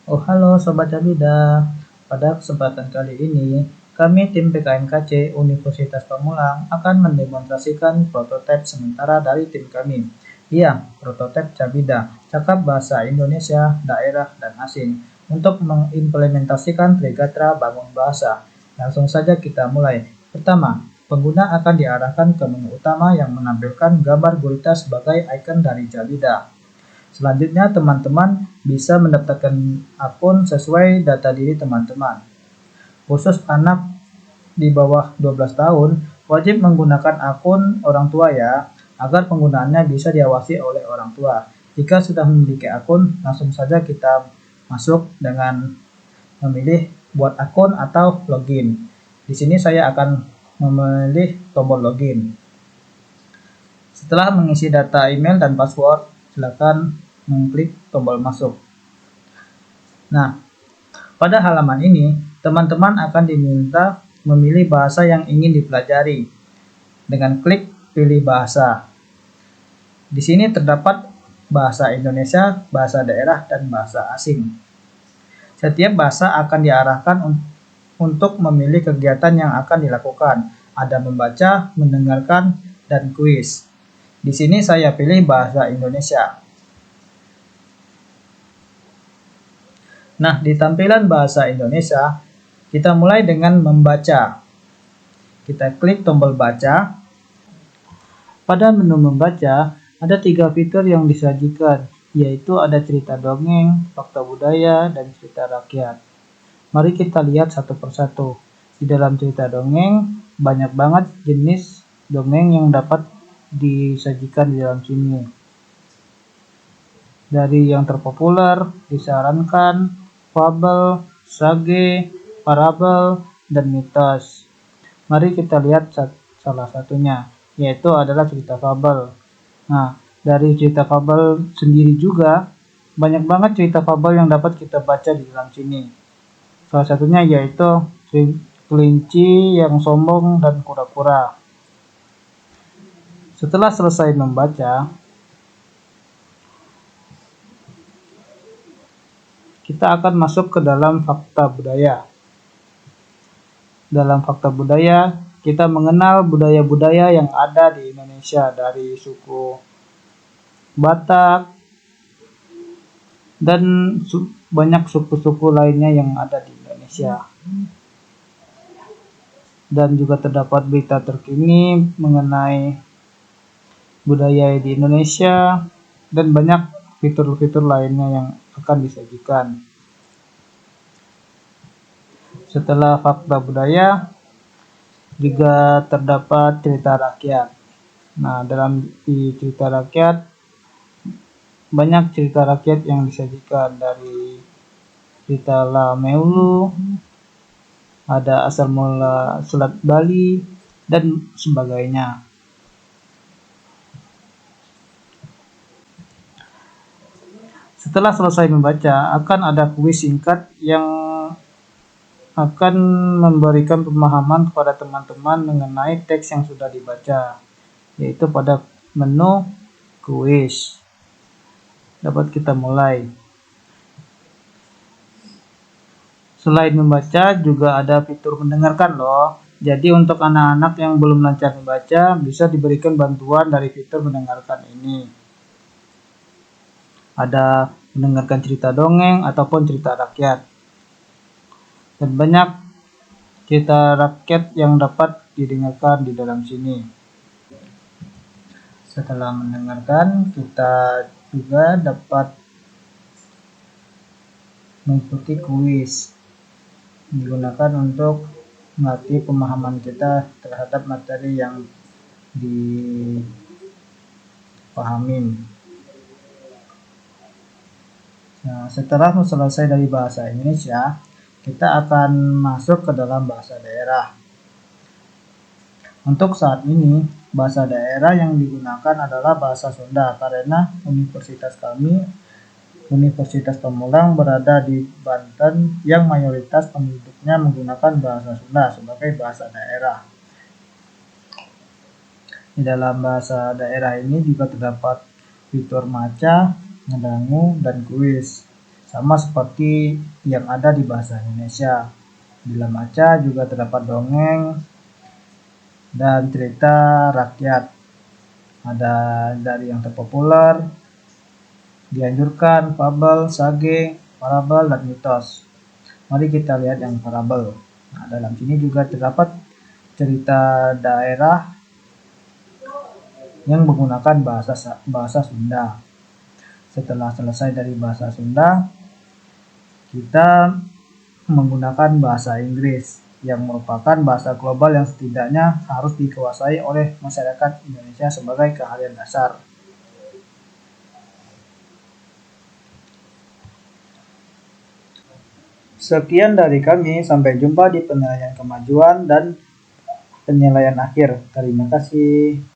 Oh halo Sobat Cabida, pada kesempatan kali ini kami tim PKNKC Universitas Pamulang akan mendemonstrasikan prototipe sementara dari tim kami. Iya, prototipe Cabida, cakap bahasa Indonesia, daerah, dan asing untuk mengimplementasikan Trigatra Bangun Bahasa. Langsung saja kita mulai. Pertama, pengguna akan diarahkan ke menu utama yang menampilkan gambar gurita sebagai ikon dari Cabida. Selanjutnya, teman-teman bisa mendaftarkan akun sesuai data diri teman-teman. Khusus anak di bawah 12 tahun, wajib menggunakan akun orang tua ya, agar penggunaannya bisa diawasi oleh orang tua. Jika sudah memiliki akun, langsung saja kita masuk dengan memilih buat akun atau login. Di sini saya akan memilih tombol login. Setelah mengisi data email dan password, silakan mengklik tombol masuk. Nah, pada halaman ini, teman-teman akan diminta memilih bahasa yang ingin dipelajari dengan klik pilih bahasa. Di sini terdapat bahasa Indonesia, bahasa daerah, dan bahasa asing. Setiap bahasa akan diarahkan untuk memilih kegiatan yang akan dilakukan. Ada membaca, mendengarkan, dan kuis. Di sini saya pilih bahasa Indonesia. Nah, di tampilan bahasa Indonesia, kita mulai dengan membaca. Kita klik tombol baca. Pada menu membaca, ada 3 fitur yang disajikan, yaitu ada cerita dongeng, fakta budaya, dan cerita rakyat. Mari kita lihat satu persatu. Di dalam cerita dongeng, banyak banget jenis dongeng yang dapat disajikan di dalam sini. Dari yang terpopuler, disarankan, fabel, sage, parabel, dan mitos. Mari kita lihat salah satunya, yaitu adalah cerita fabel. Nah, dari cerita fabel sendiri juga, banyak banget cerita fabel yang dapat kita baca di dalam sini. Salah satunya yaitu kelinci yang sombong dan kura-kura. Setelah selesai membaca, kita akan masuk ke dalam fakta budaya. Dalam fakta budaya, kita mengenal budaya-budaya yang ada di Indonesia dari suku Batak dan banyak suku-suku lainnya yang ada di Indonesia. Dan juga terdapat berita terkini mengenai budaya di Indonesia dan banyak fitur-fitur lainnya yang akan disajikan. Setelah fakta budaya, juga terdapat cerita rakyat. Nah, dalam cerita rakyat, banyak cerita rakyat yang disajikan, dari cerita Lameulu, ada asal mula Selat Bali, dan sebagainya. Setelah selesai membaca, akan ada kuis singkat yang akan memberikan pemahaman kepada teman-teman mengenai teks yang sudah dibaca, yaitu pada menu kuis. Dapat kita mulai. Selain membaca, juga ada fitur mendengarkan loh. Jadi untuk anak-anak yang belum lancar membaca, bisa diberikan bantuan dari fitur mendengarkan ini. Ada mendengarkan cerita dongeng ataupun cerita rakyat. Dan banyak cerita rakyat yang dapat didengarkan di dalam sini. Setelah mendengarkan, kita juga dapat mengikuti kuis. Digunakan untuk melatih pemahaman kita terhadap materi yang dipahamin. Nah, setelah selesai dari bahasa Indonesia, kita akan masuk ke dalam bahasa daerah. Untuk saat ini, bahasa daerah yang digunakan adalah bahasa Sunda karena universitas kami, Universitas Pamulang, berada di Banten yang mayoritas penduduknya menggunakan bahasa Sunda sebagai bahasa daerah. Di dalam bahasa daerah ini juga terdapat fitur maca, ngedangu, dan kuis. sama seperti yang ada di bahasa Indonesia. Di dalam Aca juga terdapat dongeng dan cerita rakyat. Ada dari yang terpopuler, dianjurkan, fabel, sage, parabel, dan mitos. Mari kita lihat yang parabel. Nah, dalam sini juga terdapat cerita daerah yang menggunakan bahasa Sunda. Setelah selesai dari bahasa Sunda, kita menggunakan bahasa Inggris yang merupakan bahasa global yang setidaknya harus dikuasai oleh masyarakat Indonesia sebagai keahlian dasar. Sekian dari kami, sampai jumpa di penilaian kemajuan dan penilaian akhir. Terima kasih.